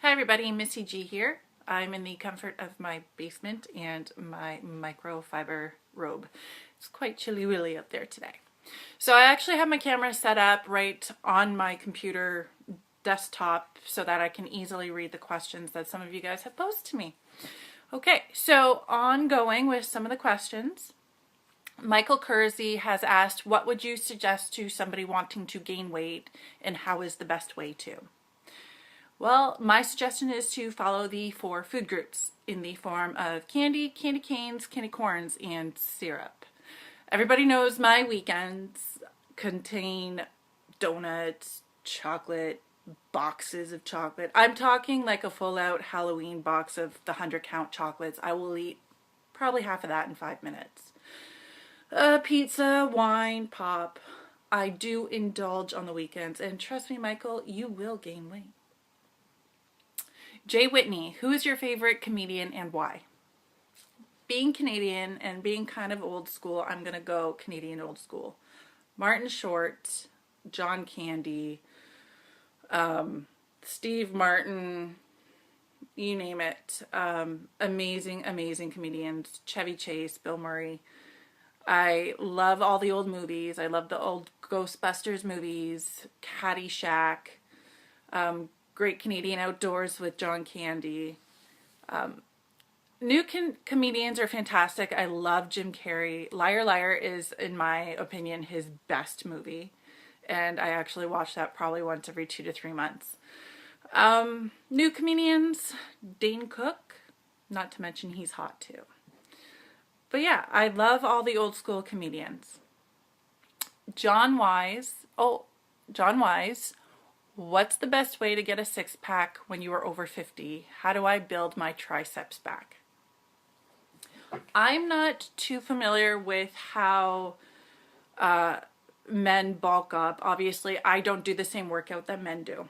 Hi everybody, Missy G here. I'm in the comfort of my basement and my microfiber robe. It's quite chilly willy up there today. So I actually have my camera set up right on my computer desktop so that I can easily read the questions that some of you guys have posed to me. Okay, so ongoing with some of the questions. Michael Kersey has asked, what would you suggest to somebody wanting to gain weight and how is the best way to? Well, my suggestion is to follow the 4 food groups in the form of candy, candy canes, candy corns, and syrup. Everybody knows my weekends contain donuts, chocolate, boxes of chocolate. I'm talking like a full-out Halloween box of the 100-count chocolates. I will eat probably half of that in 5 minutes. Pizza, wine, pop. I do indulge on the weekends, and trust me, Michael, you will gain weight. Jay Whitney, who is your favorite comedian and why? Being Canadian and being kind of old school, I'm going to go Canadian old school. Martin Short, John Candy, Steve Martin, you name it. Amazing, amazing comedians. Chevy Chase, Bill Murray. I love all the old movies. I love the old Ghostbusters movies, Caddyshack, Great Canadian Outdoors with John Candy. New comedians are fantastic. I love Jim Carrey. Liar Liar is, in my opinion, his best movie. And I actually watch that probably once every 2 to 3 months. New comedians, Dane Cook. Not to mention he's hot too. But yeah, I love all the old school comedians. John Wise. What's the best way to get a 6-pack when you are over 50? How do I build my triceps back? I'm not too familiar with how men bulk up. Obviously, I don't do the same workout that men do.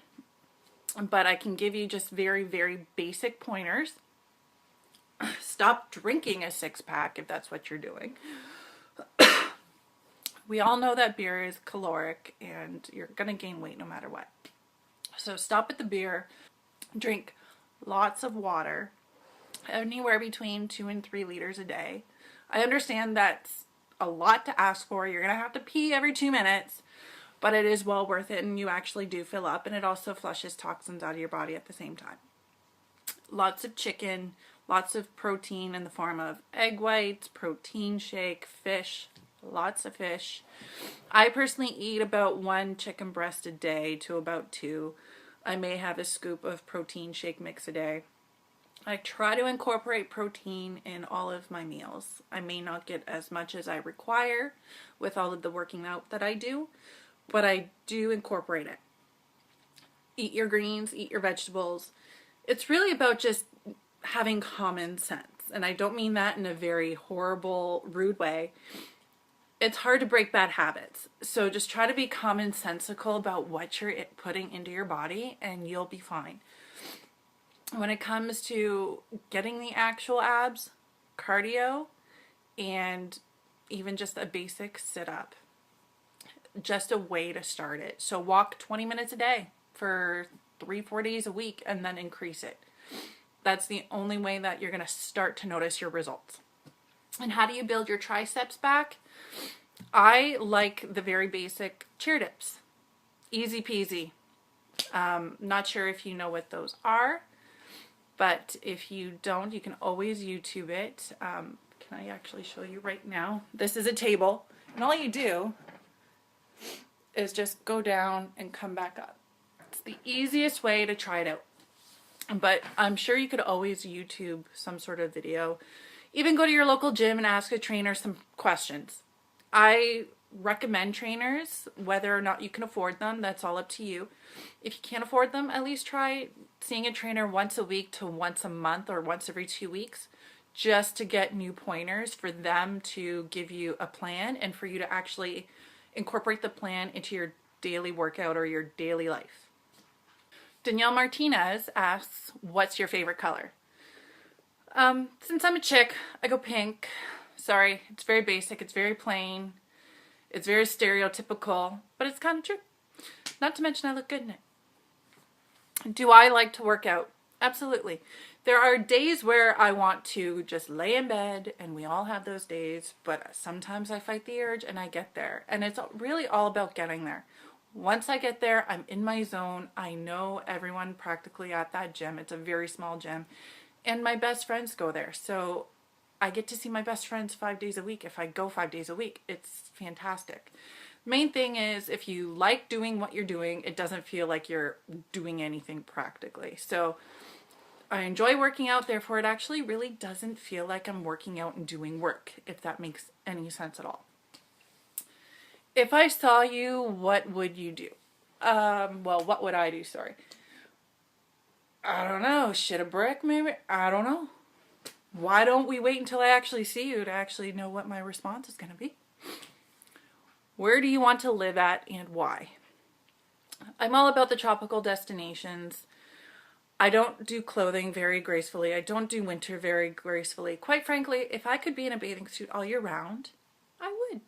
But I can give you just very, very basic pointers. Stop drinking a 6-pack if that's what you're doing. We all know that beer is caloric and you're going to gain weight no matter what. So stop at the beer, drink lots of water, anywhere between 2 and 3 liters a day. I understand that's a lot to ask for. You're going to have to pee every 2 minutes, but it is well worth it and you actually do fill up, and it also flushes toxins out of your body at the same time. Lots of chicken, lots of protein in the form of egg whites, protein shake, fish, lots of fish. I personally eat about 1 chicken breast a day to about 2. I may have a scoop of protein shake mix a day. I try to incorporate protein in all of my meals. I may not get as much as I require with all of the working out that I do, but I do incorporate it. Eat your greens, eat your vegetables. It's really about just having common sense. And I don't mean that in a very horrible, rude way. It's hard to break bad habits. So just try to be commonsensical about what you're putting into your body and you'll be fine. When it comes to getting the actual abs, cardio, and even just a basic sit-up, just a way to start it. So walk 20 minutes a day for 3-4 days a week and then increase it. That's the only way that you're going to start to notice your results. And how do you build your triceps back? I like the very basic chair dips. Easy peasy. Not sure if you know what those are, but if you don't, you can always YouTube it. Can I actually show you right now? This is a table, and all you do is just go down and come back up. It's the easiest way to try it out. But I'm sure you could always YouTube some sort of video. Even go to your local gym and ask a trainer some questions. I recommend trainers, whether or not you can afford them, that's all up to you. If you can't afford them, at least try seeing a trainer once a week to once a month or once every 2 weeks, just to get new pointers for them to give you a plan and for you to actually incorporate the plan into your daily workout or your daily life. Danielle Martinez asks, what's your favorite color? Since I'm a chick, I go pink. Sorry, it's very basic, it's very plain, it's very stereotypical, but it's kind of true. Not to mention I look good in it. Do I like to work out? Absolutely. There are days where I want to just lay in bed, and we all have those days, but sometimes I fight the urge and I get there. And it's really all about getting there. Once I get there, I'm in my zone. I know everyone practically at that gym. It's a very small gym. And my best friends go there. So I get to see my best friends 5 days a week. If I go 5 days a week, it's fantastic. Main thing is, if you like doing what you're doing, it doesn't feel like you're doing anything practically. So I enjoy working out, therefore it actually really doesn't feel like I'm working out and doing work, if that makes any sense at all. If I saw you, what would you do? Well, what would I do? Sorry. I don't know. Shit a brick, maybe? I don't know. Why don't we wait until I actually see you to actually know what my response is going to be? Where do you want to live at and why? I'm all about the tropical destinations. I don't do clothing very gracefully. I don't do winter very gracefully. Quite frankly, if I could be in a bathing suit all year round, I would.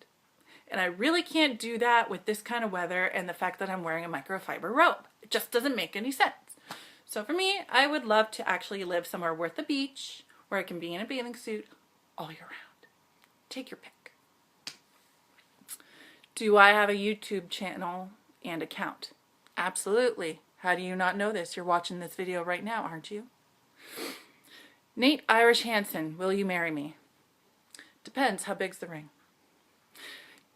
And I really can't do that with this kind of weather and the fact that I'm wearing a microfiber robe. It just doesn't make any sense. So for me, I would love to actually live somewhere worth the beach where I can be in a bathing suit all year round. Take your pick. Do I have a YouTube channel and account? Absolutely. How do you not know this? You're watching this video right now, aren't you? Nate Irish Hansen, will you marry me? Depends, how big's the ring?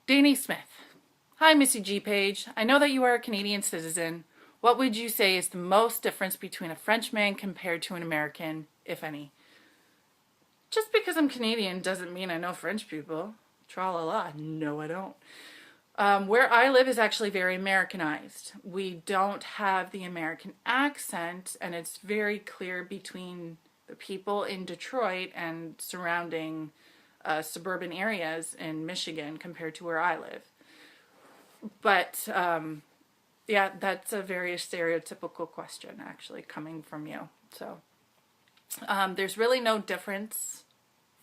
Danny Smith. Hi, Missy G page. I know that you are a Canadian citizen. What would you say is the most difference between a Frenchman compared to an American, if any? Just because I'm Canadian doesn't mean I know French people. Tra-la-la. No, I don't. Where I live is actually very Americanized. We don't have the American accent, and it's very clear between the people in Detroit and surrounding suburban areas in Michigan compared to where I live. But yeah, that's a very stereotypical question actually coming from you. So there's really no difference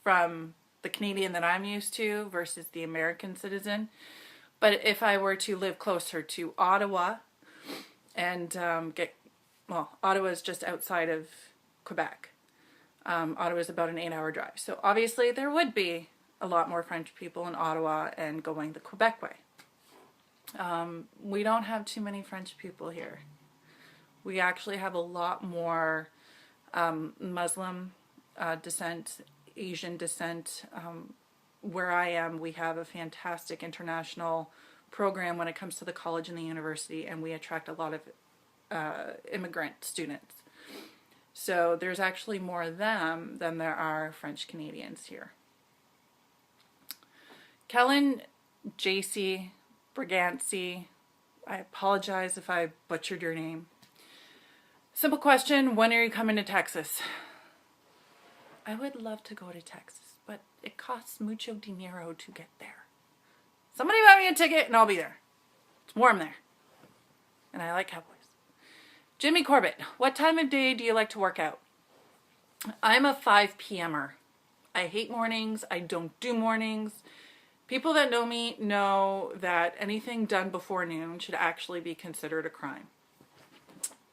from the Canadian that I'm used to versus the American citizen. But if I were to live closer to Ottawa and Ottawa is just outside of Quebec. Ottawa is about an 8-hour drive. So obviously there would be a lot more French people in Ottawa and going the Quebec way. We don't have too many French people here. We actually have a lot more Muslim descent, Asian descent. Where I am, we have a fantastic international program when it comes to the college and the university, and we attract a lot of immigrant students. So there's actually more of them than there are French Canadians here. Kellen JC Brigancy, I apologize if I butchered your name. Simple question, when are you coming to Texas? I would love to go to Texas, but it costs mucho dinero to get there. Somebody buy me a ticket and I'll be there. It's warm there. And I like cowboys. Jimmy Corbett, what time of day do you like to work out? I'm a 5 p.m.er. I hate mornings. I don't do mornings. People that know me know that anything done before noon should actually be considered a crime.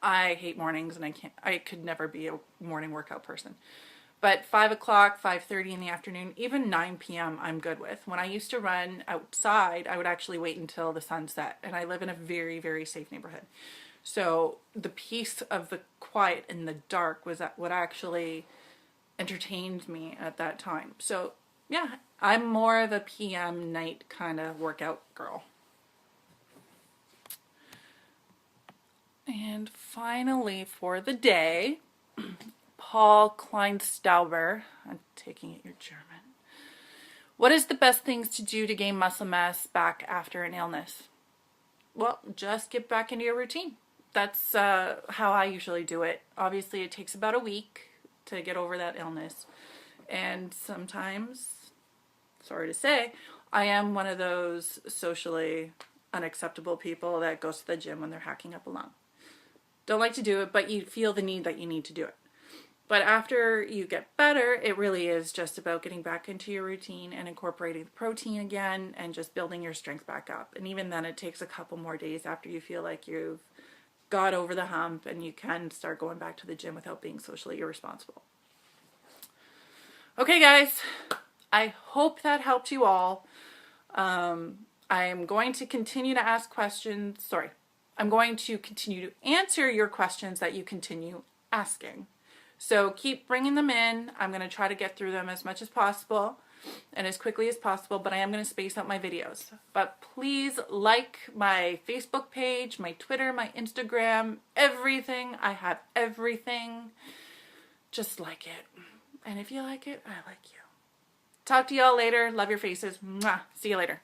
I hate mornings and I could never be a morning workout person. But 5 o'clock, 5:30 in the afternoon, even 9 p.m. I'm good with. When I used to run outside, I would actually wait until the sun set. And I live in a very, very safe neighborhood. So the peace of the quiet in the dark was what actually entertained me at that time. So yeah, I'm more of a PM night kind of workout girl. And finally for the day, Paul Kleinstauber, I'm taking it you're German. What is the best things to do to gain muscle mass back after an illness? Well, just get back into your routine. That's how I usually do it. Obviously, it takes about a week to get over that illness. And sometimes, sorry to say, I am one of those socially unacceptable people that goes to the gym when they're hacking up a lung. Don't like to do it, but you feel the need that you need to do it. But after you get better, it really is just about getting back into your routine and incorporating the protein again and just building your strength back up. And even then, it takes a couple more days after you feel like you've got over the hump and you can start going back to the gym without being socially irresponsible. Okay, guys, I hope that helped you all. I'm going to continue to ask questions. Sorry, I'm going to continue to answer your questions that you continue asking. So keep bringing them in. I'm going to try to get through them as much as possible and as quickly as possible, but I am going to space out my videos. But please like my Facebook page, my Twitter, my Instagram, everything. I have everything. Just like it. And if you like it, I like you. Talk to y'all later. Love your faces. Mwah. See you later.